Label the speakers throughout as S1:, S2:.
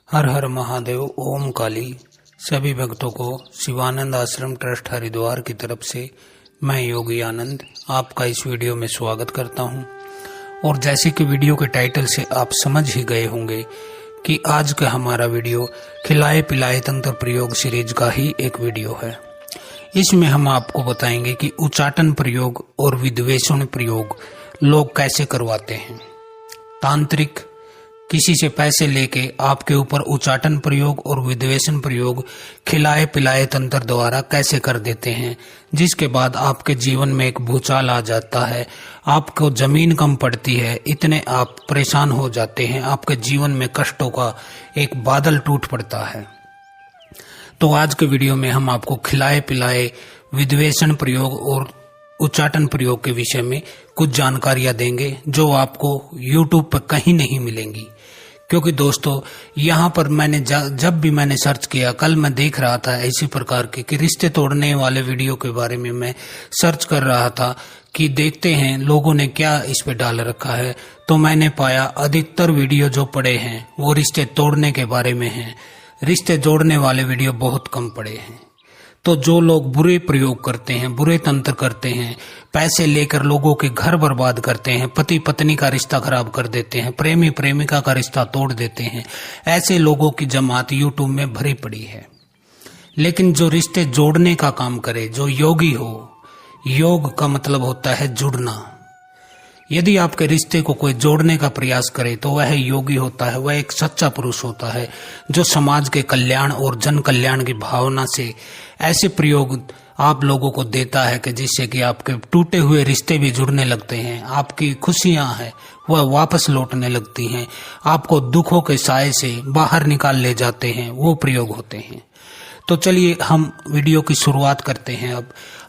S1: हर हर महादेव। ओम काली। सभी भक्तों को शिवानंद आश्रम ट्रस्ट हरिद्वार की तरफ से मैं योगी आनंद आपका इस वीडियो में स्वागत करता हूं। और जैसे कि वीडियो के टाइटल से आप समझ ही गए होंगे कि आज का हमारा वीडियो खिलाए पिलाए तंत्र प्रयोग सीरीज का ही एक वीडियो है। इसमें हम आपको बताएंगे कि उच्चाटन प्रयोग और विद्वेषण प्रयोग लोग कैसे करवाते हैं। तांत्रिक किसी से पैसे लेके आपके ऊपर उच्चाटन प्रयोग और विद्वेषण प्रयोग खिलाए पिलाए तंत्र द्वारा कैसे कर देते हैं, जिसके बाद आपके जीवन में एक भूचाल आ जाता है, आपको जमीन कम पड़ती है, इतने आप परेशान हो जाते हैं, आपके जीवन में कष्टों का एक बादल टूट पड़ता है। तो आज के वीडियो में हम आपको खिलाए पिलाए विद्वेषण प्रयोग और उच्चाटन प्रयोग के विषय में कुछ जानकारियां देंगे जो आपको YouTube पर कहीं नहीं मिलेंगी। क्योंकि दोस्तों यहाँ पर मैंने जब भी मैंने सर्च किया, कल मैं देख रहा था इसी प्रकार के कि रिश्ते तोड़ने वाले वीडियो के बारे में मैं सर्च कर रहा था कि देखते हैं लोगों ने क्या इस पे डाल रखा है। तो मैंने पाया अधिकतर वीडियो जो पड़े हैं वो रिश्ते तोड़ने के बारे में हैं। रिश्ते जोड़ने वाले वीडियो बहुत कम पड़े हैं। तो जो लोग बुरे प्रयोग करते हैं, बुरे तंत्र करते हैं, पैसे लेकर लोगों के घर बर्बाद करते हैं, पति पत्नी का रिश्ता खराब कर देते हैं, प्रेमी प्रेमिका का रिश्ता तोड़ देते हैं, ऐसे लोगों की जमात YouTube में भरी पड़ी है। लेकिन जो रिश्ते जोड़ने का काम करे, जो योगी हो, योग का मतलब होता है जुड़ना। यदि आपके रिश्ते को कोई जोड़ने का प्रयास करे तो वह योगी होता है, वह एक सच्चा पुरुष होता है जो समाज के कल्याण और जन कल्याण की भावना से ऐसे प्रयोग आप लोगों को देता है कि जिससे कि आपके टूटे हुए रिश्ते भी जुड़ने लगते हैं, आपकी खुशियां हैं वह वापस लौटने लगती हैं, आपको दुखों के साए से बाहर निकाल ले जाते हैं, वो प्रयोग होते हैं। तो चलिए हम वीडियो की शुरुआत करते हैं।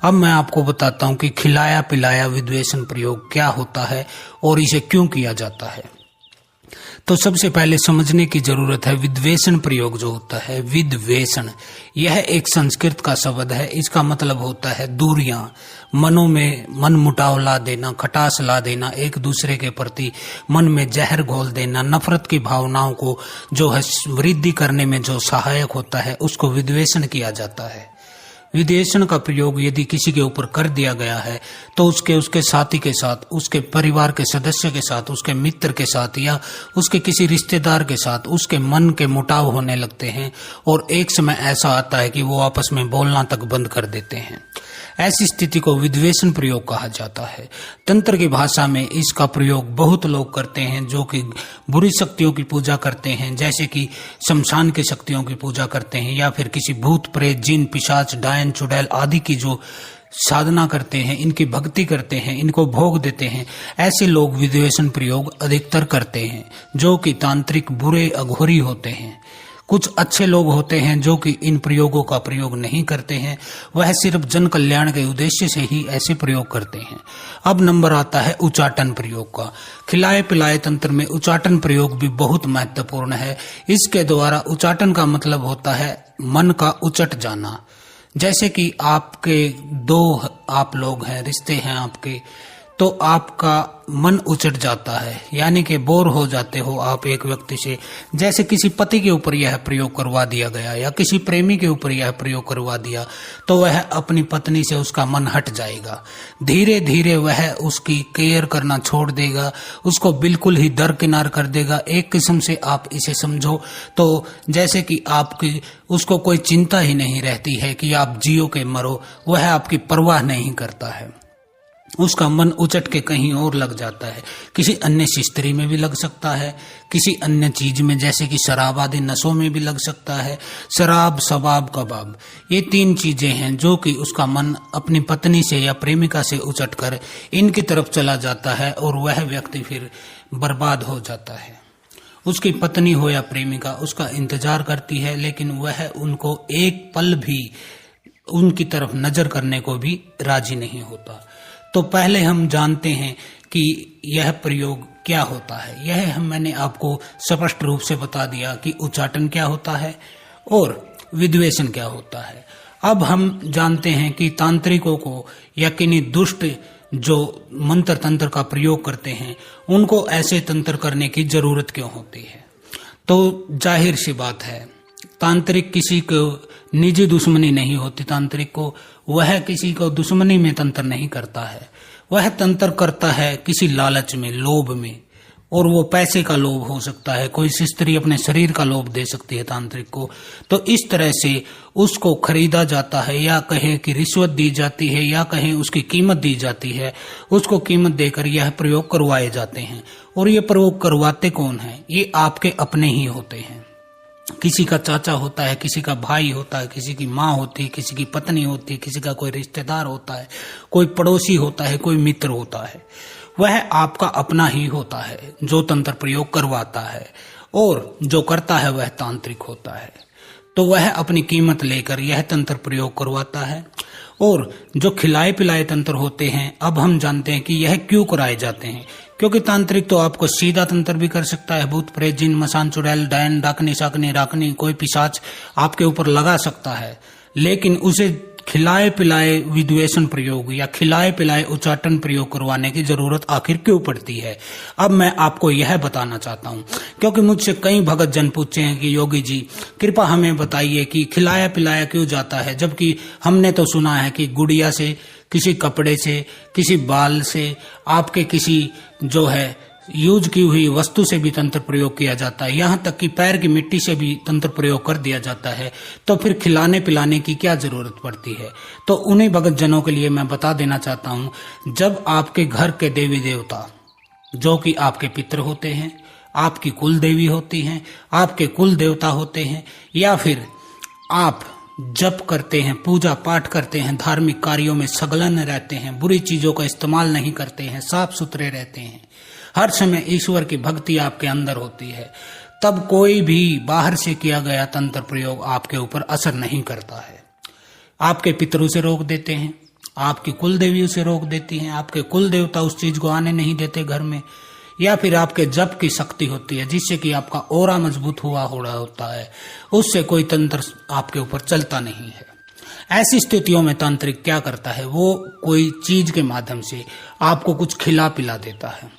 S1: अब मैं आपको बताता हूं कि खिलाया पिलाया विद्वेषण प्रयोग क्या होता है और इसे क्यों किया जाता है। तो सबसे पहले समझने की जरूरत है विद्वेषण प्रयोग जो होता है। विद्वेषण यह एक संस्कृत का शब्द है। इसका मतलब होता है दूरियां, मनों में मन मुटाव ला देना, खटास ला देना, एक दूसरे के प्रति मन में जहर घोल देना, नफरत की भावनाओं को जो है वृद्धि करने में जो सहायक होता है उसको विद्वेषण किया जाता है। विद्वेषण का प्रयोग यदि किसी के ऊपर कर दिया गया है तो उसके साथी के साथ, उसके परिवार के सदस्य के साथ, उसके मित्र के साथ या उसके किसी रिश्तेदार के साथ उसके मन के मुटाव होने लगते हैं और एक समय ऐसा आता है कि वो आपस में बोलना तक बंद कर देते हैं। ऐसी स्थिति को विद्वेषण प्रयोग कहा जाता है। तंत्र की भाषा में इसका प्रयोग बहुत लोग करते हैं जो कि बुरी शक्तियों की पूजा करते हैं, जैसे कि शमशान की शक्तियों की पूजा करते हैं या फिर किसी भूत प्रेत जिन पिशाच डायन चुड़ैल आदि की जो साधना करते हैं, इनकी भक्ति करते हैं, इनको भोग देते हैं। ऐसे लोग विद्वेषण प्रयोग अधिकतर करते हैं जो कि तांत्रिक बुरे अघोरी होते हैं। कुछ अच्छे लोग होते हैं जो कि इन प्रयोगों का प्रयोग नहीं करते हैं, वह सिर्फ जन कल्याण के उद्देश्य से ही ऐसे प्रयोग करते हैं। अब नंबर आता है उच्चाटन प्रयोग का। खिलाए पिलाए तंत्र में उच्चाटन प्रयोग भी बहुत महत्वपूर्ण है। इसके द्वारा उच्चाटन का मतलब होता है मन का उचट जाना। जैसे कि आपके दो आप लोग हैं, रिश्ते हैं आपके, तो आपका मन उचट जाता है, यानी कि बोर हो जाते हो आप एक व्यक्ति से। जैसे किसी पति के ऊपर यह प्रयोग करवा दिया गया या किसी प्रेमी के ऊपर यह प्रयोग करवा दिया तो वह अपनी पत्नी से उसका मन हट जाएगा। धीरे धीरे वह उसकी केयर करना छोड़ देगा, उसको बिल्कुल ही दरकिनार कर देगा। एक किस्म से आप इसे समझो तो जैसे कि आपकी उसको कोई चिंता ही नहीं रहती है कि आप जियो के मरो, वह आपकी परवाह नहीं करता है। उसका मन उचट के कहीं और लग जाता है, किसी अन्य स्त्री में भी लग सकता है, किसी अन्य चीज में जैसे कि शराब आदि नशों में भी लग सकता है। शराब, शबाब, कबाब, ये तीन चीजें हैं जो कि उसका मन अपनी पत्नी से या प्रेमिका से उचट कर इनकी तरफ चला जाता है और वह व्यक्ति फिर बर्बाद हो जाता है। उसकी पत्नी हो या प्रेमिका उसका इंतजार करती है, लेकिन वह उनको एक पल भी उनकी तरफ नजर करने को भी राजी नहीं होता। तो पहले हम जानते हैं कि यह प्रयोग क्या होता है। मैंने आपको स्पष्ट रूप से बता दिया कि उच्चाटन क्या होता है और विद्वेषण क्या होता है। अब हम जानते हैं कि तांत्रिकों को या किन्हीं दुष्ट जो मंत्र तंत्र का प्रयोग करते हैं उनको ऐसे तंत्र करने की जरूरत क्यों होती है। तो जाहिर सी बात है तांत्रिक किसी को निजी दुश्मनी नहीं होती। तांत्रिक को वह किसी को दुश्मनी में तंत्र नहीं करता है, वह तंत्र करता है किसी लालच में, लोभ में। और वो पैसे का लोभ हो सकता है, कोई स्त्री अपने शरीर का लोभ दे सकती है तांत्रिक को। तो इस तरह से उसको खरीदा जाता है, या कहें कि रिश्वत दी जाती है, या कहें उसकी कीमत दी जाती है। उसको कीमत देकर यह प्रयोग करवाए जाते हैं। और ये प्रयोग करवाते कौन है? ये आपके अपने ही होते हैं। किसी का चाचा होता है, किसी का भाई होता है, किसी की माँ होती है, किसी की पत्नी होती है, किसी का कोई रिश्तेदार होता है, कोई पड़ोसी होता है, कोई मित्र होता है। वह आपका अपना ही होता है जो तंत्र प्रयोग करवाता है, और जो करता है वह तांत्रिक होता है। तो वह अपनी कीमत लेकर यह तंत्र प्रयोग करवाता है। और जो खिलाए पिलाए तंत्र होते हैं, अब हम जानते हैं कि यह क्यों कराए जाते हैं। क्योंकि तांत्रिक तो आपको सीधा तंत्र भी कर सकता है, भूत प्रेत जिन मसान चुड़ैल डायन डाकनी शाकनी राकनी कोई पिशाच आपके ऊपर लगा सकता है, लेकिन उसे खिलाए पिलाए विद्वेषण प्रयोग या खिलाए पिलाए उच्चाटन प्रयोग करवाने की जरूरत आखिर क्यों पड़ती है। अब मैं आपको यह बताना चाहता हूं, क्योंकि मुझसे कई भगत जन पूछे हैं कि योगी जी कृपा हमें बताइए कि खिलाया पिलाया क्यों जाता है, जबकि हमने तो सुना है कि गुड़िया से, किसी कपड़े से, किसी बाल से, आपके किसी जो है यूज की हुई वस्तु से भी तंत्र प्रयोग किया जाता है, यहाँ तक कि पैर की मिट्टी से भी तंत्र प्रयोग कर दिया जाता है। तो फिर खिलाने पिलाने की क्या जरूरत पड़ती है? तो उन्हीं भगत जनों के लिए मैं बता देना चाहता हूँ, जब आपके घर के देवी देवता जो कि आपके पितर होते हैं, आपकी कुल देवी होती हैं, आपके कुल देवता होते हैं, या फिर आप जप करते हैं, पूजा पाठ करते हैं, धार्मिक कार्यों में संलग्न रहते हैं, बुरी चीजों का इस्तेमाल नहीं करते हैं, साफ सुथरे रहते हैं, हर समय ईश्वर की भक्ति आपके अंदर होती है, तब कोई भी बाहर से किया गया तंत्र प्रयोग आपके ऊपर असर नहीं करता है। आपके पितरों से रोक देते हैं, आपकी कुल देवियों से रोक देती हैं, आपके कुल देवता उस चीज को आने नहीं देते घर में, या फिर आपके जप की शक्ति होती है जिससे कि आपका ओरा मजबूत हुआ हो रहा होता है, उससे कोई तंत्र आपके ऊपर चलता नहीं है। ऐसी स्थितियों में तांत्रिक क्या करता है, वो कोई चीज के माध्यम से आपको कुछ खिला पिला देता है,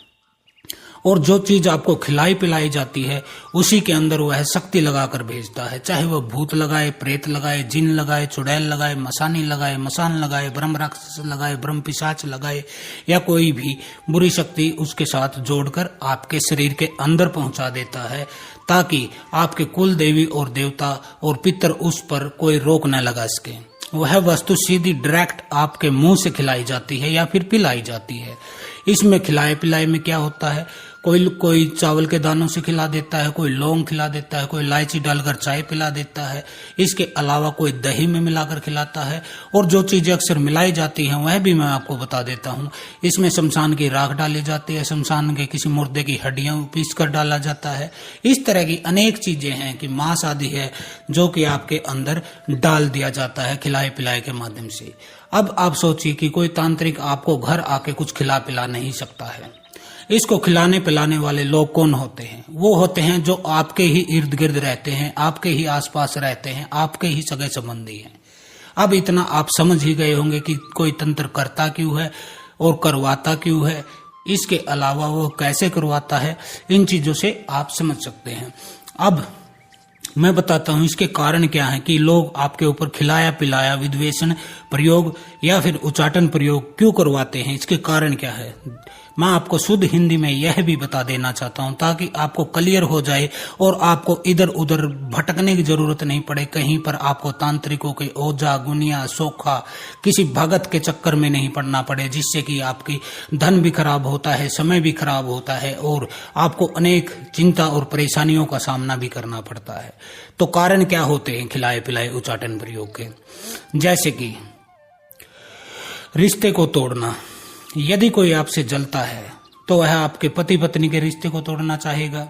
S1: और जो चीज आपको खिलाई पिलाई जाती है उसी के अंदर वह शक्ति लगाकर भेजता है। चाहे वह भूत लगाए, प्रेत लगाए, जिन लगाए, चुड़ैल लगाए, मसानी लगाए, मसान लगाए, ब्रह्म राक्षस लगाए, ब्रह्म पिशाच लगाए, या कोई भी बुरी शक्ति उसके साथ जोड़कर आपके शरीर के अंदर पहुंचा देता है, ताकि आपके कुल देवी और देवता और पितर उस पर कोई रोक न लगा सके। वह वस्तु सीधी डायरेक्ट आपके मुंह से खिलाई जाती है या फिर पिलाई जाती है। इसमें खिलाए पिलाए में क्या होता है, कोई चावल के दानों से खिला देता है, कोई लौंग खिला देता है, कोई इलायची डालकर चाय पिला देता है, इसके अलावा कोई दही में मिलाकर खिलाता है। और जो चीजें अक्सर मिलाई जाती हैं वह भी मैं आपको बता देता हूँ। इसमें शमशान की राख डाली जाती है, शमशान के किसी मुर्दे की हड्डियां पीस कर डाला जाता है। इस तरह की अनेक चीजें हैं कि मांस आदि है जो कि आपके अंदर डाल दिया जाता है खिलाए पिलाए के माध्यम से। अब आप सोचिए कि कोई तांत्रिक आपको घर आके कुछ खिला पिला नहीं सकता है। इसको खिलाने पिलाने वाले लोग कौन होते हैं? वो होते हैं जो आपके ही इर्द गिर्द रहते हैं, आपके ही आसपास रहते हैं, आपके ही सगे संबंधी हैं। अब इतना आप समझ ही गए होंगे कि कोई तंत्र करता क्यों है और करवाता क्यों है। इसके अलावा वो कैसे करवाता है, इन चीजों से आप समझ सकते हैं। अब मैं बताता हूं इसके कारण क्या है कि लोग आपके ऊपर खिलाया पिलाया विद्वेषण प्रयोग या फिर उच्चाटन प्रयोग क्यों करवाते हैं, इसके कारण क्या है। मैं आपको शुद्ध हिंदी में यह भी बता देना चाहता हूं ताकि आपको क्लियर हो जाए और आपको इधर उधर भटकने की जरूरत नहीं पड़े, कहीं पर आपको तांत्रिकों के ओझा गुनिया सोखा किसी भगत के चक्कर में नहीं पड़ना पड़े, जिससे कि आपकी धन भी खराब होता है, समय भी खराब होता है और आपको अनेक चिंता और परेशानियों का सामना भी करना पड़ता है। तो कारण क्या होते हैं खिलाए पिलाए उच्चाटन प्रयोग के? जैसे कि रिश्ते को तोड़ना। यदि कोई आपसे जलता है तो वह आपके पति पत्नी के रिश्ते को तोड़ना चाहेगा,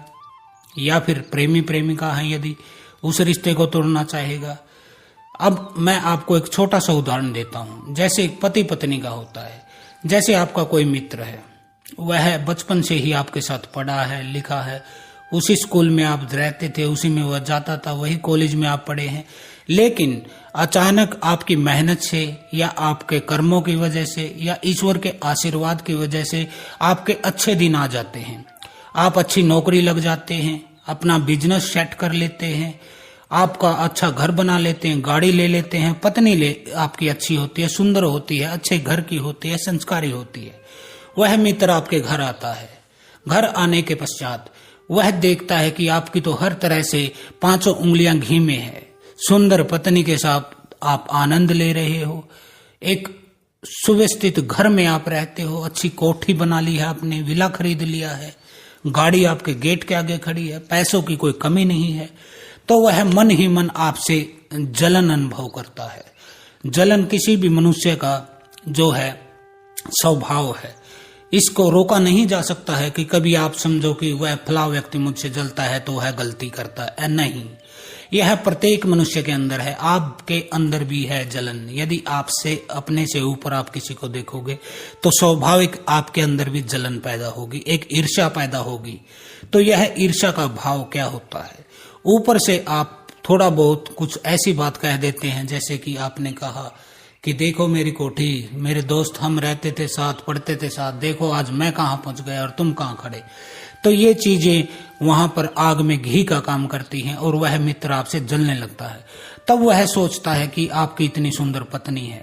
S1: या फिर प्रेमी प्रेमिका है यदि उस रिश्ते को तोड़ना चाहेगा। अब मैं आपको एक छोटा सा उदाहरण देता हूं। जैसे एक पति पत्नी का होता है, जैसे आपका कोई मित्र है, वह बचपन से ही आपके साथ पढ़ा है लिखा है, उसी स्कूल में आप रहते थे, उसी में वह जाता था, वही कॉलेज में आप पढ़े हैं, लेकिन अचानक आपकी मेहनत से या आपके कर्मों की वजह से या ईश्वर के आशीर्वाद की वजह से आपके अच्छे दिन आ जाते हैं, आप अच्छी नौकरी लग जाते हैं, अपना बिजनेस सेट कर लेते हैं, आपका अच्छा घर बना लेते हैं, गाड़ी ले लेते हैं, पत्नी आपकी अच्छी होती है, सुंदर होती है, अच्छे घर की होती है, संस्कारी होती है, वह मित्र आपके घर आता है। घर आने के पश्चात वह देखता है कि आपकी तो हर तरह से 5 उंगलियां घी में है, सुंदर पत्नी के साथ आप आनंद ले रहे हो, एक सुव्यवस्थित घर में आप रहते हो, अच्छी कोठी बना ली है आपने, विला खरीद लिया है, गाड़ी आपके गेट के आगे खड़ी है, पैसों की कोई कमी नहीं है, तो वह मन ही मन आपसे जलन अनुभव करता है। जलन किसी भी मनुष्य का जो है स्वभाव है, इसको रोका नहीं जा सकता है कि कभी आप समझो कि वह फला व्यक्ति मुझसे जलता है तो वह गलती करता है, नहीं, यह प्रत्येक मनुष्य के अंदर है, आपके अंदर भी है जलन। यदि आपसे अपने से ऊपर आप किसी को देखोगे तो स्वाभाविक आपके अंदर भी जलन पैदा होगी, एक ईर्ष्या पैदा होगी। तो यह ईर्ष्या का भाव क्या होता है? ऊपर से आप थोड़ा बहुत कुछ ऐसी बात कह देते हैं, जैसे कि आपने कहा कि देखो मेरी कोठी, मेरे दोस्त हम रहते थे साथ, पढ़ते थे साथ, देखो आज मैं कहाँ पहुंच गया और तुम कहाँ खड़े। तो ये चीजें वहां पर आग में घी का काम करती हैं और वह मित्र आपसे जलने लगता है। तब वह सोचता है कि आपकी इतनी सुंदर पत्नी है,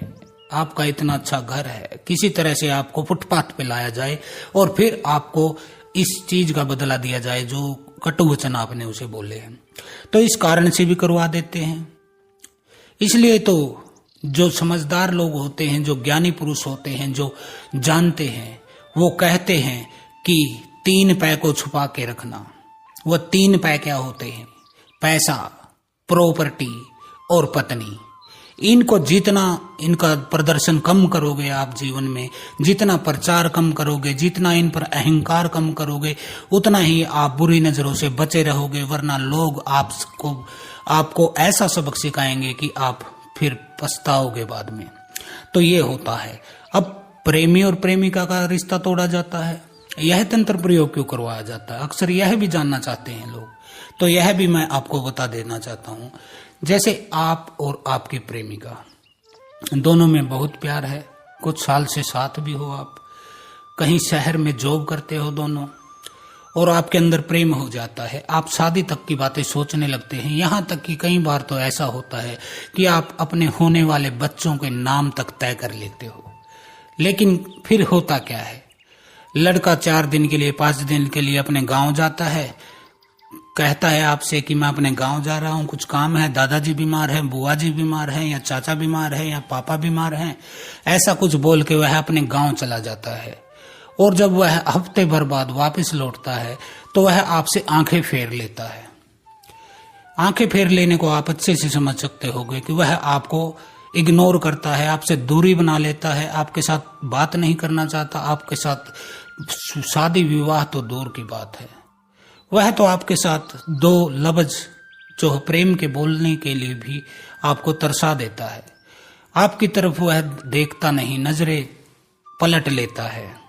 S1: आपका इतना अच्छा घर है, किसी तरह से आपको फुटपाथ पे लाया जाए और फिर आपको इस चीज का बदला दिया जाए जो कटु वचन आपने उसे बोले हैं। तो इस कारण से भी करवा देते हैं। इसलिए तो जो समझदार लोग होते हैं, जो ज्ञानी पुरुष होते हैं, जो जानते हैं, वो कहते हैं कि 3 पै को छुपा के रखना। वो 3 पै क्या होते हैं? पैसा, प्रॉपर्टी और पत्नी। इनको जितना इनका प्रदर्शन कम करोगे आप जीवन में, जितना प्रचार कम करोगे, जितना इन पर अहंकार कम करोगे, उतना ही आप बुरी नजरों से बचे रहोगे। वरना लोग आपको ऐसा सबक सिखाएंगे कि आप फिर पछताओगे बाद में। तो ये होता है। अब प्रेमी और प्रेमिका का रिश्ता तोड़ा जाता है, यह तंत्र प्रयोग क्यों करवाया जाता है? अक्सर यह भी जानना चाहते हैं लोग, तो यह भी मैं आपको बता देना चाहता हूं। जैसे आप और आपकी प्रेमिका दोनों में बहुत प्यार है, कुछ साल से साथ भी हो, आप कहीं शहर में जॉब करते हो दोनों, और आपके अंदर प्रेम हो जाता है, आप शादी तक की बातें सोचने लगते हैं। यहां तक कि कई बार तो ऐसा होता है कि आप अपने होने वाले बच्चों के नाम तक तय कर लेते हो। लेकिन फिर होता क्या है? लड़का 4 दिन के लिए, 5 दिन के लिए अपने गांव जाता है, कहता है आपसे कि मैं अपने गांव जा रहा हूं, कुछ काम है, दादाजी बीमार है, बुआ जी बीमार है, या चाचा बीमार है, या पापा बीमार है, ऐसा कुछ बोल के वह अपने गांव चला जाता है। और जब वह हफ्ते भर बाद वापस लौटता है तो वह आपसे आंखें फेर लेता है। आंखें फेर लेने को आप अच्छे से समझ सकते होंगे कि वह आपको इग्नोर करता है, आपसे दूरी बना लेता है, आपके साथ बात नहीं करना चाहता, आपके साथ शादी विवाह तो दूर की बात है, वह तो आपके साथ 2 लफ्ज जो प्रेम के बोलने के लिए भी आपको तरसा देता है। आपकी तरफ वह देखता नहीं, नजरें पलट लेता है।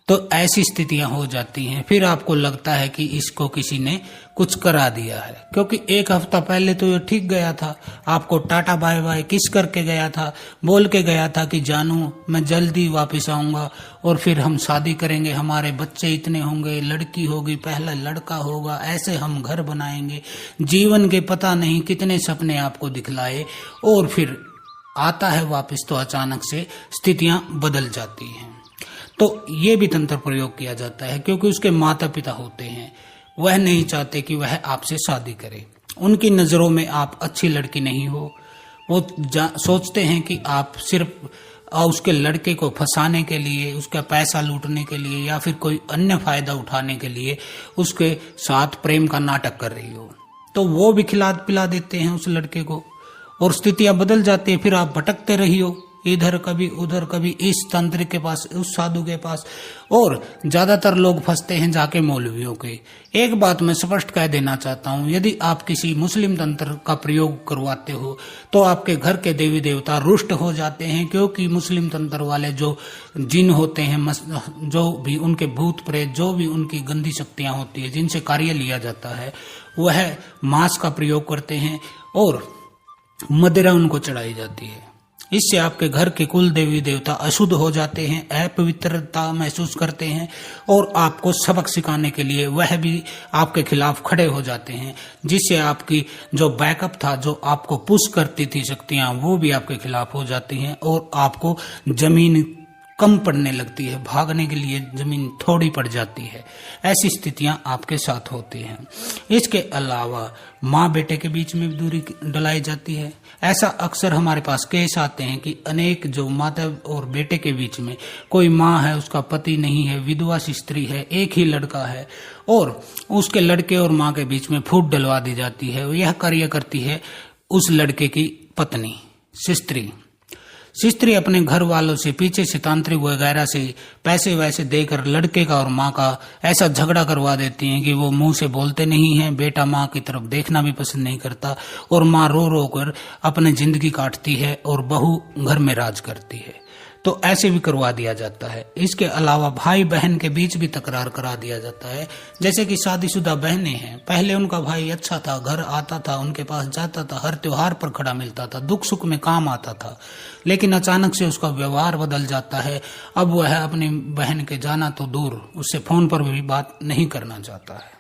S1: तो ऐसी स्थितियां हो जाती हैं। फिर आपको लगता है कि इसको किसी ने कुछ करा दिया है, क्योंकि 1 हफ्ता पहले तो ये ठीक गया था, आपको टाटा बाय बाय किस करके गया था, बोल के गया था कि जानू मैं जल्दी वापस आऊंगा और फिर हम शादी करेंगे, हमारे बच्चे इतने होंगे, लड़की होगी, पहला लड़का होगा, ऐसे हम घर बनाएंगे। जीवन के पता नहीं कितने सपने आपको दिखलाए, और फिर आता है वापस तो अचानक से स्थितियां बदल जाती हैं। तो ये भी तंत्र प्रयोग किया जाता है, क्योंकि उसके माता पिता होते हैं, वह नहीं चाहते कि वह आपसे शादी करे। उनकी नजरों में आप अच्छी लड़की नहीं हो। वो सोचते हैं कि आप सिर्फ उसके लड़के को फंसाने के लिए, उसका पैसा लूटने के लिए, या फिर कोई अन्य फायदा उठाने के लिए उसके साथ प्रेम का नाटक कर रही हो। तो वो भी खिला पिला देते हैं उस लड़के को, और स्थितियां बदल जाती है। फिर आप भटकते रही हो, इधर कभी उधर, कभी इस तांत्रिक के पास, उस साधु के पास, और ज्यादातर लोग फंसते हैं जाके मौलवियों के। एक बात मैं स्पष्ट कह देना चाहता हूं, यदि आप किसी मुस्लिम तंत्र का प्रयोग करवाते हो तो आपके घर के देवी देवता रुष्ट हो जाते हैं, क्योंकि मुस्लिम तंत्र वाले जो जिन होते हैं, जो भी उनके भूत प्रेत, जो भी उनकी गंदी शक्तियां होती है जिनसे कार्य लिया जाता है, वह मांस का प्रयोग करते हैं और मदिरा उनको चढ़ाई जाती है। इससे आपके घर के कुल देवी देवता अशुद्ध हो जाते हैं, अपवित्रता महसूस करते हैं और आपको सबक सिखाने के लिए वह भी आपके खिलाफ खड़े हो जाते हैं, जिससे आपकी जो बैकअप था, जो आपको पुश करती थी शक्तियां, वो भी आपके खिलाफ हो जाती हैं और आपको जमीन कम पड़ने लगती है, भागने के लिए जमीन थोड़ी पड़ जाती है। ऐसी स्थितियां आपके साथ होती हैं। इसके अलावा माँ बेटे के बीच में भी दूरी डलाई जाती है। ऐसा अक्सर हमारे पास केस आते हैं कि अनेक जो माता और बेटे के बीच में कोई माँ है, उसका पति नहीं है, विधवा स्त्री है, एक ही लड़का है और उसके लड़के और माँ के बीच में फूट डलवा दी जाती है। यह कार्य करती है उस लड़के की पत्नी स्त्री अपने घर वालों से, पीछे से तांत्रिक वगैरह से पैसे वैसे देकर लड़के का और माँ का ऐसा झगड़ा करवा देती हैं कि वो मुंह से बोलते नहीं हैं। बेटा माँ की तरफ देखना भी पसंद नहीं करता और माँ रो रो कर अपनी जिंदगी काटती है और बहू घर में राज करती है। तो ऐसे भी करवा दिया जाता है। इसके अलावा भाई बहन के बीच भी तकरार करा दिया जाता है। जैसे कि शादीशुदा बहनें हैं, पहले उनका भाई अच्छा था, घर आता था, उनके पास जाता था, हर त्योहार पर खड़ा मिलता था, दुख सुख में काम आता था, लेकिन अचानक से उसका व्यवहार बदल जाता है। अब वह अपनी बहन के जाना तो दूर, उससे फोन पर भी बात नहीं करना चाहता है।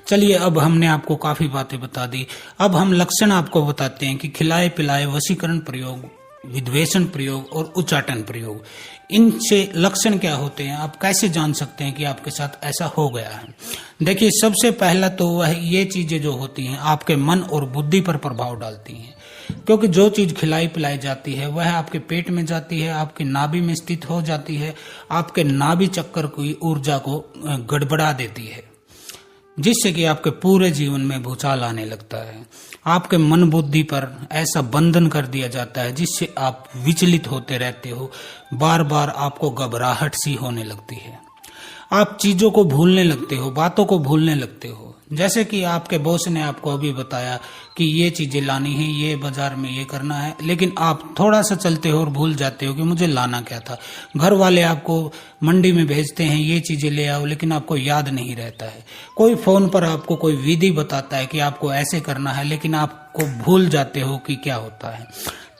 S1: चलिए, अब हमने आपको काफी बातें बता दी। अब हम लक्षण आपको बताते हैं कि खिलाए पिलाए, वशीकरण प्रयोग, विद्वेषण प्रयोग और उच्चाटन प्रयोग, इनसे लक्षण क्या होते हैं, आप कैसे जान सकते हैं कि आपके साथ ऐसा हो गया है। देखिए, सबसे पहला तो वह ये चीजें जो होती हैं आपके मन और बुद्धि पर प्रभाव डालती हैं, क्योंकि जो चीज खिलाई पिलाई जाती है वह आपके पेट में जाती है, आपकी नाभि में स्थित हो जाती है, आपके नाभि चक्कर की ऊर्जा को गड़बड़ा देती है, जिससे कि आपके पूरे जीवन में भूचाल आने लगता है। आपके मन बुद्धि पर ऐसा बंधन कर दिया जाता है जिससे आप विचलित होते रहते हो, बार बार आपको घबराहट सी होने लगती है, आप चीजों को भूलने लगते हो, बातों को भूलने लगते हो। जैसे कि आपके बॉस ने आपको अभी बताया कि ये चीजें लानी है, ये बाजार में ये करना है, लेकिन आप थोड़ा सा चलते हो और भूल जाते हो कि मुझे लाना क्या था। घर वाले आपको मंडी में भेजते हैं, ये चीजें ले आओ, लेकिन आपको याद नहीं रहता है। कोई फोन पर आपको कोई विधि बताता है कि आपको ऐसे करना है, लेकिन आपको भूल जाते हो कि क्या होता है।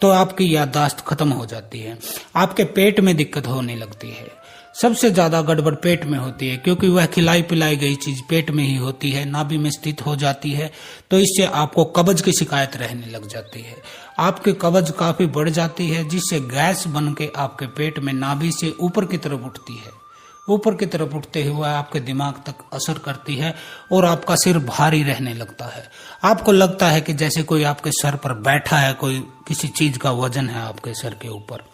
S1: तो आपकी याददाश्त खत्म हो जाती है, आपके पेट में दिक्कत होने लगती है। सबसे ज्यादा गड़बड़ पेट में होती है, क्योंकि वह खिलाई पिलाई गई चीज पेट में ही होती है, नाभि में स्थित हो जाती है। तो इससे आपको कब्ज की शिकायत रहने लग जाती है, आपकी कब्ज काफी बढ़ जाती है, जिससे गैस बन के आपके पेट में नाभि से ऊपर की तरफ उठती है। ऊपर की तरफ उठते हुए आपके दिमाग तक असर करती है और आपका सिर भारी रहने लगता है। आपको लगता है कि जैसे कोई आपके सर पर बैठा है, कोई किसी चीज का वजन है आपके सर के ऊपर।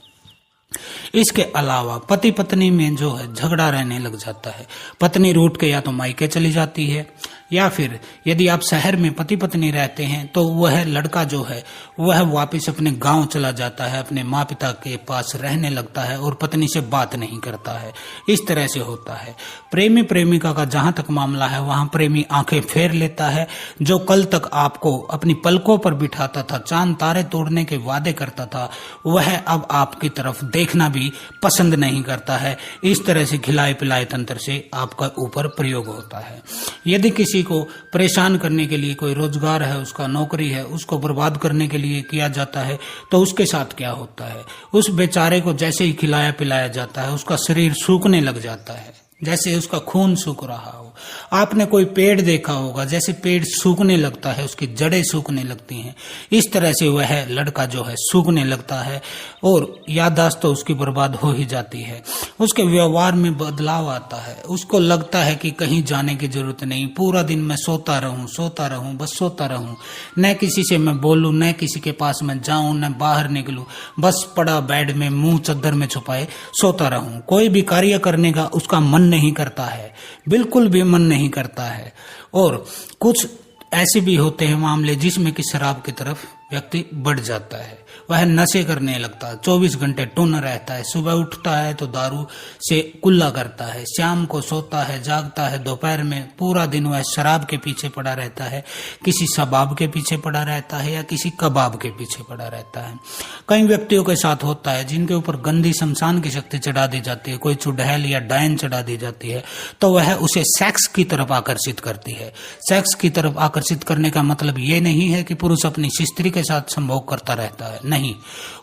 S1: इसके अलावा पति पत्नी में जो है झगड़ा रहने लग जाता है। पत्नी रूठ के या तो मायके चली जाती है, या फिर यदि आप शहर में पति पत्नी रहते हैं तो वह लड़का जो है वह वापस अपने गांव चला जाता है, अपने माँ पिता के पास रहने लगता है और पत्नी से बात नहीं करता है। इस तरह से होता है। प्रेमी प्रेमिका का जहां तक मामला है, वहां प्रेमी आंखें फेर लेता है। जो कल तक आपको अपनी पलकों पर बिठाता था, चांद तारे तोड़ने के वादे करता था, वह अब आपकी तरफ देखना भी पसंद नहीं करता है। इस तरह से खिलाए पिलाए तंत्र से आपका ऊपर प्रयोग होता है। यदि किसी को परेशान करने के लिए कोई रोजगार है, उसका नौकरी है, उसको बर्बाद करने के लिए किया जाता है, तो उसके साथ क्या होता है, उस बेचारे को जैसे ही खिलाया पिलाया जाता है उसका शरीर सूखने लग जाता है, जैसे उसका खून सूख रहा हो। आपने कोई पेड़ देखा होगा, जैसे पेड़ सूखने लगता है, उसकी जड़ें सूखने लगती हैं, इस तरह से वह लड़का जो है सूखने लगता है और याददाश्त तो उसकी बर्बाद हो ही जाती है। उसके व्यवहार में बदलाव आता है, उसको लगता है कि कहीं जाने की जरूरत नहीं, पूरा दिन मैं सोता रहूं, बस सोता रहूं, न किसी से मैं बोलूं, न किसी के पास मैं जाऊं, न बाहर निकलूं, बस पड़ा बेड में मुंह चद्दर में छुपाए सोता रहूं। कोई भी कार्य करने का उसका मन नहीं करता है, बिल्कुल भी मन नहीं करता है। और कुछ ऐसे भी होते हैं मामले जिसमें कि शराब की तरफ व्यक्ति बढ़ जाता है, वह नशे करने लगता है, 24 घंटे टुन रहता है, सुबह उठता है तो दारू से कुल्ला करता है, शाम को सोता है, जागता है, दोपहर में पूरा दिन वह शराब के पीछे पड़ा रहता है, किसी शबाब के पीछे पड़ा रहता है या किसी कबाब के पीछे पड़ा रहता है। कई व्यक्तियों के साथ होता है जिनके ऊपर गंदी शमशान की शक्ति चढ़ा दी जाती है, कोई चुड़ैल या डायन चढ़ा दी जाती है, तो वह उसे सेक्स की तरफ आकर्षित करती है। सेक्स की तरफ आकर्षित करने का मतलब ये नहीं है कि पुरुष अपनी स्त्री के साथ संभोग करता रहता है, नहीं,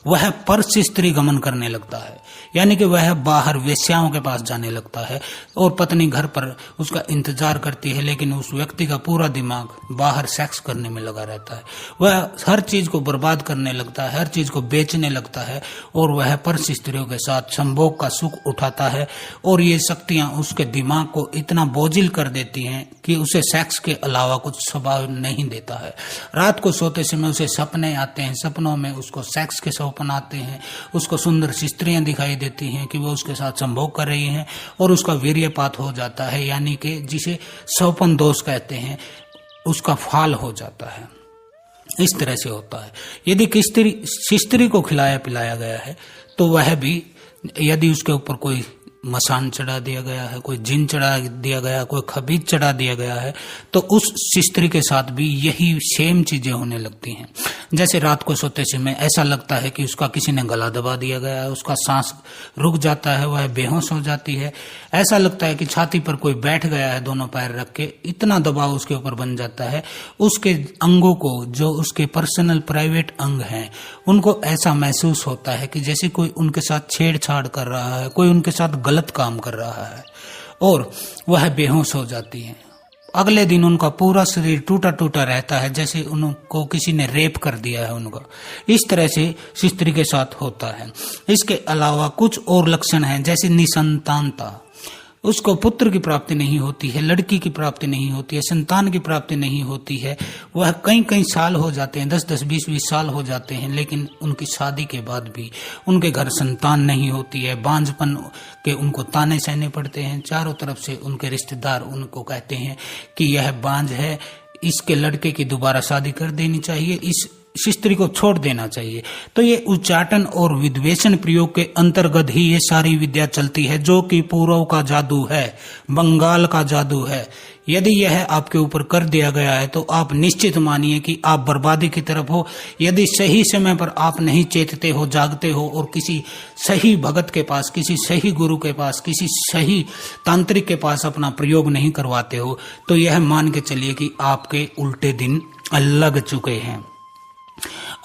S1: वह परस स्त्री गमन करने लगता है, यानी कि वह बाहर वेश्याओं के पास जाने लगता है और पत्नी घर पर उसका इंतजार करती है, लेकिन उस व्यक्ति का पूरा दिमाग बाहर सेक्स करने में लगा रहता है। वह हर चीज को बर्बाद करने लगता है, हर चीज को बेचने लगता है और वह परस स्त्रियों के साथ संभोग का सुख उठाता है। और ये शक्तियां उसके दिमाग को इतना बोझिल कर देती हैं कि उसे सेक्स के अलावा कुछ स्वभाव नहीं देता है। रात को सोते समय उसे सपने आते हैं, सपनों में उसको सेक्स के सपन आते हैं, उसको सुंदर स्त्रियां दिखाई देती हैं कि वो उसके साथ संभोग कर रही हैं और उसका वीर्यपात हो जाता है, यानी कि जिसे स्वप्न दोष कहते हैं, उसका फाल हो जाता है। इस तरह से होता है। यदि किसी स्त्री को खिलाया पिलाया गया है तो वह भी, यदि उसके ऊपर कोई मसान चढ़ा दिया गया है, कोई जिन चढ़ा दिया गया, कोई खबीज चढ़ा दिया गया है, तो उस स्त्री के साथ भी यही सेम चीजें होने लगती हैं। जैसे रात को सोते समय ऐसा लगता है कि उसका किसी ने गला दबा दिया गया है, उसका सांस रुक जाता है, वह बेहोश हो जाती है। ऐसा लगता है कि छाती पर कोई बैठ गया है दोनों पैर रख के, इतना दबाव उसके ऊपर बन जाता है। उसके अंगों को, जो उसके पर्सनल प्राइवेट अंग हैं, उनको ऐसा महसूस होता है कि जैसे कोई उनके साथ छेड़छाड़ कर रहा है, कोई उनके साथ गलत काम कर रहा है, और वह बेहोश हो जाती है। अगले दिन उनका पूरा शरीर टूटा टूटा रहता है, जैसे उनको किसी ने रेप कर दिया है उनका। इस तरह से स्त्री के साथ होता है। इसके अलावा कुछ और लक्षण हैं, जैसे निसंतानता, उसको पुत्र की प्राप्ति नहीं होती है, लड़की की प्राप्ति नहीं होती है, संतान की प्राप्ति नहीं होती है। वह कई साल हो जाते हैं, 10-10, 20-20 साल हो जाते हैं, लेकिन उनकी शादी के बाद भी उनके घर संतान नहीं होती है। बांझपन के उनको ताने सहने पड़ते हैं। चारों तरफ से उनके रिश्तेदार उनको कहते हैं कि यह बांझ है, इसके लड़के की दोबारा शादी कर देनी चाहिए, इस स्त्री को छोड़ देना चाहिए। तो ये उच्चाटन और विद्वेषण प्रयोग के अंतर्गत ही ये सारी विद्या चलती है, जो कि पूर्व का जादू है, बंगाल का जादू है। यदि यह आपके ऊपर कर दिया गया है तो आप निश्चित मानिए कि आप बर्बादी की तरफ हो। यदि सही समय पर आप नहीं चेतते हो, जागते हो और किसी सही भगत के पास, किसी सही गुरु के पास, किसी सही तांत्रिक के पास अपना प्रयोग नहीं करवाते हो, तो यह मान के चलिए कि आपके उल्टे दिन लग चुके हैं।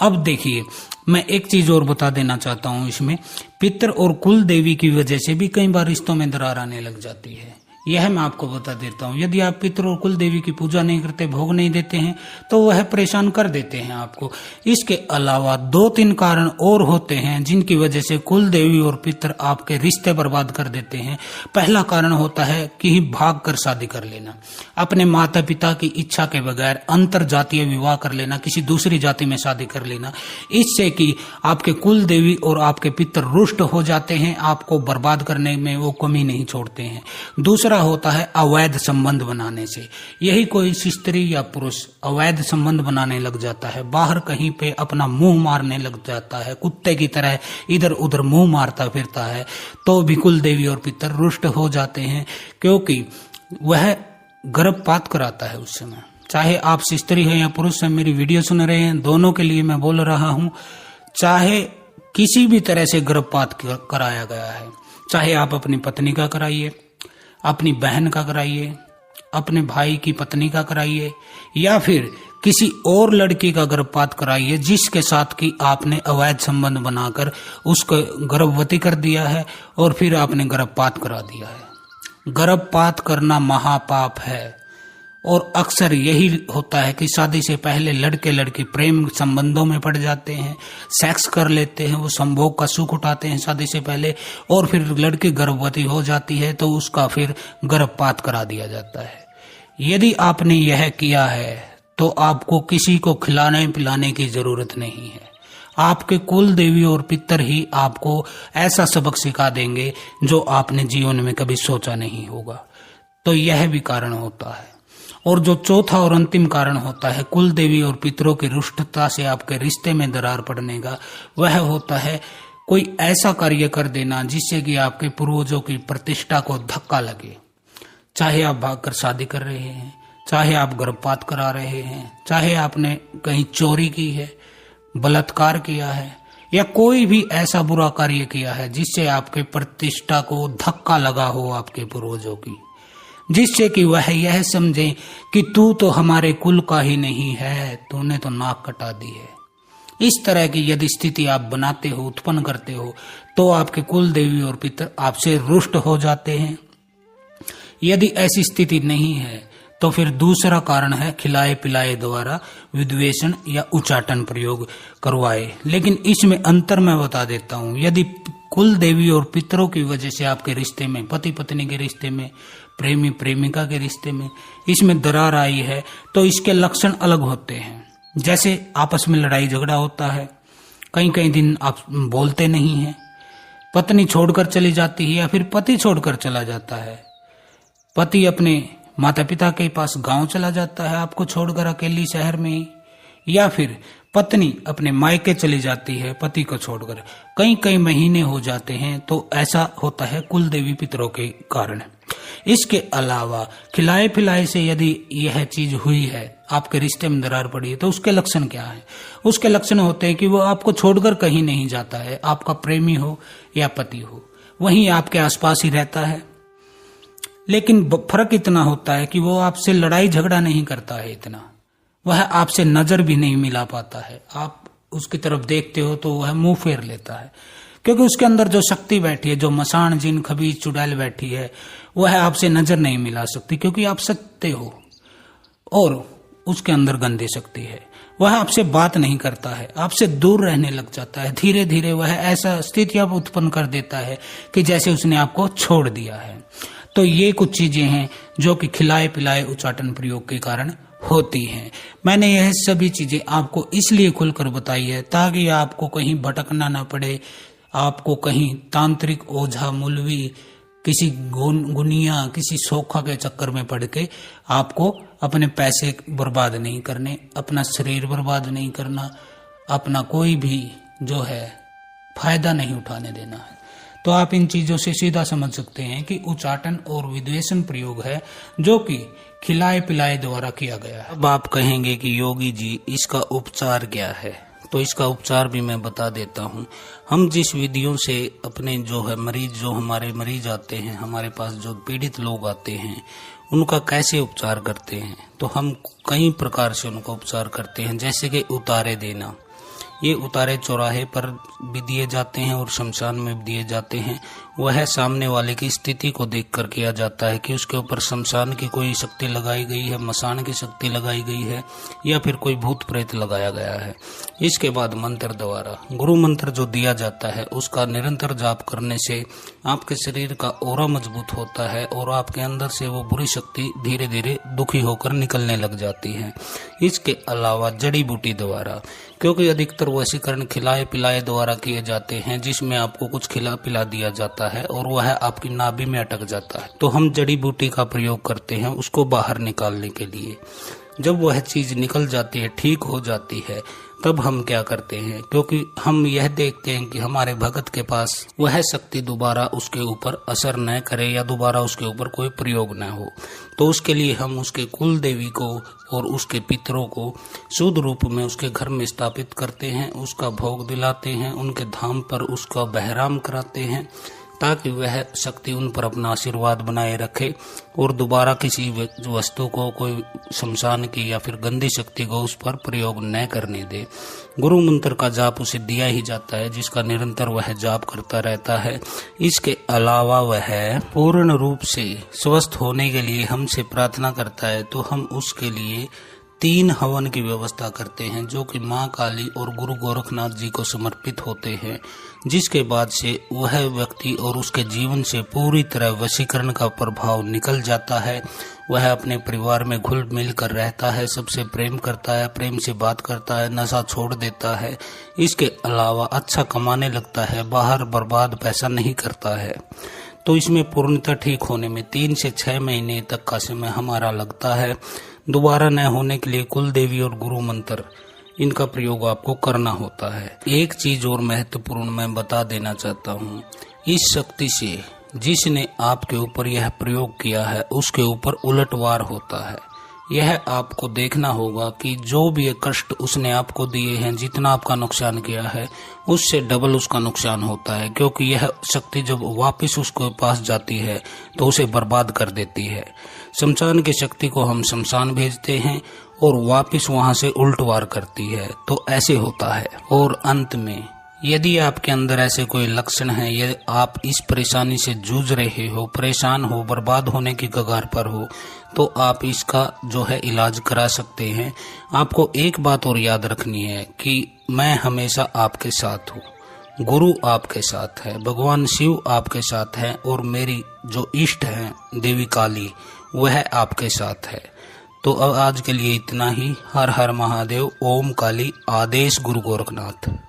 S1: अब देखिए, मैं एक चीज और बता देना चाहता हूं इसमें, पितर और कुल देवी की वजह से भी कई बार रिश्तों में दरार आने लग जाती है। यह मैं आपको बता देता हूँ। यदि आप पितर और कुल देवी की पूजा नहीं करते, भोग नहीं देते हैं, तो वह परेशान कर देते हैं आपको। इसके अलावा 2-3 कारण और होते हैं जिनकी वजह से कुल देवी और पितर आपके रिश्ते बर्बाद कर देते हैं। पहला कारण होता है कि भाग कर शादी कर लेना, अपने माता पिता की इच्छा के बगैर अंतर जातीय विवाह कर लेना, किसी दूसरी जाति में शादी कर लेना। इससे कि आपके कुल देवी और आपके पितर रुष्ट हो जाते हैं, आपको बर्बाद करने में वो कमी नहीं छोड़ते हैं। दूसरा होता है अवैध संबंध बनाने से। यही कोई स्त्री या पुरुष अवैध संबंध बनाने लग जाता है, बाहर कहीं पे अपना मुंह मारने लग जाता है, कुत्ते की तरह इधर उधर मुंह मारता फिरता है, तो भी कुल देवी और पितर रुष्ट हो जाते हैं, क्योंकि वह गर्भपात कराता है उस समय। चाहे आप स्त्री हैं या पुरुष हैं, मेरी वीडियो सुन रहे हैं, दोनों के लिए मैं बोल रहा हूं। चाहे किसी भी तरह से गर्भपात कराया गया है, चाहे आप अपनी पत्नी का कराइए, अपनी बहन का कराइए, अपने भाई की पत्नी का कराइए, या फिर किसी और लड़की का गर्भपात कराइए जिसके साथ कि आपने अवैध संबंध बनाकर उसको गर्भवती कर दिया है और फिर आपने गर्भपात करा दिया है। गर्भपात करना महापाप है और अक्सर यही होता है कि शादी से पहले लड़के लड़की प्रेम संबंधों में पड़ जाते हैं, सेक्स कर लेते हैं, वो संभोग का सुख उठाते हैं शादी से पहले, और फिर लड़की गर्भवती हो जाती है तो उसका फिर गर्भपात करा दिया जाता है। यदि आपने यह किया है तो आपको किसी को खिलाने पिलाने की जरूरत नहीं है। आपके कुल देवी और पितर ही आपको ऐसा सबक सिखा देंगे जो आपने जीवन में कभी सोचा नहीं होगा। तो यह भी कारण होता है। और जो चौथा और अंतिम कारण होता है कुल देवी और पितरों की रुष्टता से आपके रिश्ते में दरार पड़ने का, वह होता है कोई ऐसा कार्य कर देना जिससे कि आपके पूर्वजों की प्रतिष्ठा को धक्का लगे। चाहे आप भागकर शादी कर रहे हैं, चाहे आप गर्भपात करा रहे हैं, चाहे आपने कहीं चोरी की है, बलात्कार किया है, या कोई भी ऐसा बुरा कार्य किया है जिससे आपके प्रतिष्ठा को धक्का लगा हो आपके पूर्वजों की, जिससे कि वह यह समझे कि तू तो हमारे कुल का ही नहीं है, तूने तो नाक कटा दी है। इस तरह की यदि स्थिति आप बनाते हो, उत्पन्न करते हो, तो आपके कुल देवी और पितर आपसे रुष्ट हो जाते हैं। यदि ऐसी स्थिति नहीं है तो फिर दूसरा कारण है खिलाए पिलाए द्वारा विद्वेषण या उच्चाटन प्रयोग करवाए। लेकिन इसमें अंतर मैं बता देता हूं। यदि कुल देवी और पितरों की वजह से आपके रिश्ते में, पति पत्नी के रिश्ते में, प्रेमी प्रेमिका के रिश्ते में इसमें दरार आई है तो इसके लक्षण अलग होते हैं। जैसे आपस में लड़ाई झगड़ा होता है, कई कई दिन आप बोलते नहीं हैं, पत्नी छोड़कर चली जाती है या फिर पति छोड़कर चला जाता है, पति अपने माता पिता के पास गांव चला जाता है आपको छोड़कर अकेली शहर में ही, या फिर पत्नी अपने मायके चली जाती है पति को छोड़कर, कई कई महीने हो जाते हैं। तो ऐसा होता है कुल देवी पितरों के कारण। इसके अलावा खिलाए पिलाए से यदि यह चीज हुई है, आपके रिश्ते में दरार पड़ी है, तो उसके लक्षण क्या है? उसके लक्षण होते हैं कि वो आपको छोड़कर कहीं नहीं जाता है, आपका प्रेमी हो या पति हो, वहीं आपके आसपास ही रहता है। लेकिन फर्क इतना होता है कि वो आपसे लड़ाई झगड़ा नहीं करता है, इतना वह आपसे नजर भी नहीं मिला पाता है। आप उसकी तरफ देखते हो तो वह मुंह फेर लेता है, क्योंकि उसके अंदर जो शक्ति बैठी है, जो मसान जिन खबीज चुड़ैल बैठी है, वह आपसे नजर नहीं मिला सकती, क्योंकि आप सत्य हो और उसके अंदर गंदी शक्ति है। वह आपसे बात नहीं करता है, आपसे दूर रहने लग जाता है। धीरे धीरे वह ऐसा स्थिति आप उत्पन्न कर देता है कि जैसे उसने आपको छोड़ दिया है। तो ये कुछ चीजें हैं जो कि खिलाए पिलाए उच्चाटन प्रयोग के कारण होती हैं। मैंने यह सभी चीजें आपको इसलिए खुलकर बताई है ताकि आपको कहीं भटकना ना पड़े, आपको कहीं तांत्रिक ओझा मुलवी किसी गुनिया किसी सोखा के चक्कर में पड़ के आपको अपने पैसे बर्बाद नहीं करने, अपना शरीर बर्बाद नहीं करना, अपना कोई भी जो है फायदा नहीं उठाने देना है। तो आप इन चीजों से सीधा समझ सकते हैं कि उच्चाटन और विद्वेषण प्रयोग है जो कि खिलाए पिलाए द्वारा किया गया है। अब आप कहेंगे कि योगी जी इसका उपचार क्या है? तो इसका उपचार भी मैं बता देता हूँ। हम जिस विधियों से अपने जो है मरीज, जो हमारे मरीज आते हैं, हमारे पास जो पीड़ित लोग आते हैं, उनका कैसे उपचार करते हैं, तो हम कई प्रकार से उनका उपचार करते हैं। जैसे कि उतारे देना, ये उतारे चौराहे पर भी दिए जाते हैं और शमशान में भी दिए जाते हैं। वह सामने वाले की स्थिति को देखकर किया जाता है कि उसके ऊपर शमशान की कोई शक्ति लगाई गई है, मसान की शक्ति लगाई गई है, या फिर कोई भूत प्रेत लगाया गया है। इसके बाद मंत्र द्वारा, गुरु मंत्र जो दिया जाता है, उसका निरंतर जाप करने से आपके शरीर का ओरा मजबूत होता है और आपके अंदर से वो बुरी शक्ति धीरे धीरे दुखी होकर निकलने लग जाती है। इसके अलावा जड़ी बूटी द्वारा, क्योंकि अधिकतर वशीकरण खिलाए पिलाए द्वारा किए जाते हैं, जिसमें आपको कुछ खिला पिला दिया जाता है और वह आपकी नाभि में अटक जाता है। तो हम जड़ी बूटी का प्रयोग करते हैं उसको बाहर निकालने के लिए। जब वह चीज निकल जाती है, ठीक हो जाती है, तब हम क्या करते हैं, क्योंकि हम यह देखते हैं कि हमारे भगत के पास वह शक्ति दोबारा उसके ऊपर असर न करे या दोबारा उसके ऊपर कोई प्रयोग न हो, तो उसके लिए हम उसके कुल देवी को और उसके पितरों को शुद्ध रूप में उसके घर में स्थापित करते हैं, उसका भोग दिलाते हैं, उनके धाम पर उसका बहराम कराते हैं, ताकि वह शक्ति उन पर अपना आशीर्वाद बनाए रखे और दोबारा किसी वस्तु को, कोई शमशान की या फिर गंदी शक्ति को उस पर प्रयोग न करने दे। गुरु मंत्र का जाप उसे दिया ही जाता है, जिसका निरंतर वह जाप करता रहता है। इसके अलावा वह पूर्ण रूप से स्वस्थ होने के लिए हमसे प्रार्थना करता है, तो हम उसके लिए 3 हवन की व्यवस्था करते हैं, जो कि माँ काली और गुरु गोरखनाथ जी को समर्पित होते हैं, जिसके बाद से वह व्यक्ति और उसके जीवन से पूरी तरह वशीकरण का प्रभाव निकल जाता है। वह अपने परिवार में घुल मिल कर रहता है, सबसे प्रेम करता है, प्रेम से बात करता है, नशा छोड़ देता है। इसके अलावा अच्छा कमाने लगता है, बाहर बर्बाद पैसा नहीं करता है। तो इसमें पूर्णतः ठीक होने में 3 से 6 महीने तक का समय हमारा लगता है। दोबारा न होने के लिए कुल देवी और गुरु मंत्र, इनका प्रयोग आपको करना होता है। एक चीज और महत्वपूर्ण मैं बता देना चाहता हूँ, इस शक्ति से जिसने आपके ऊपर यह प्रयोग किया है उसके ऊपर उलटवार होता है। यह आपको देखना होगा कि जो भी ये कष्ट उसने आपको दिए हैं, जितना आपका नुकसान किया है, उससे डबल उसका नुकसान होता है, क्योंकि यह शक्ति जब वापस उसके पास जाती है तो उसे बर्बाद कर देती है। शमशान की शक्ति को हम शमशान भेजते हैं और वापस वहां से उल्ट वार करती है। तो ऐसे होता है। और अंत में यदि आपके अंदर ऐसे कोई लक्षण हैं, यदि आप इस परेशानी से जूझ रहे हो, परेशान हो, बर्बाद होने की कगार पर हो, तो आप इसका जो है इलाज करा सकते हैं। आपको एक बात और याद रखनी है कि मैं हमेशा आपके साथ हूँ, गुरु आपके साथ है, भगवान शिव आपके साथ है और मेरी जो इष्ट है देवी काली वह आपके साथ है। तो अब आज के लिए इतना ही। हर हर महादेव। ओम काली। आदेश गुरु गोरखनाथ।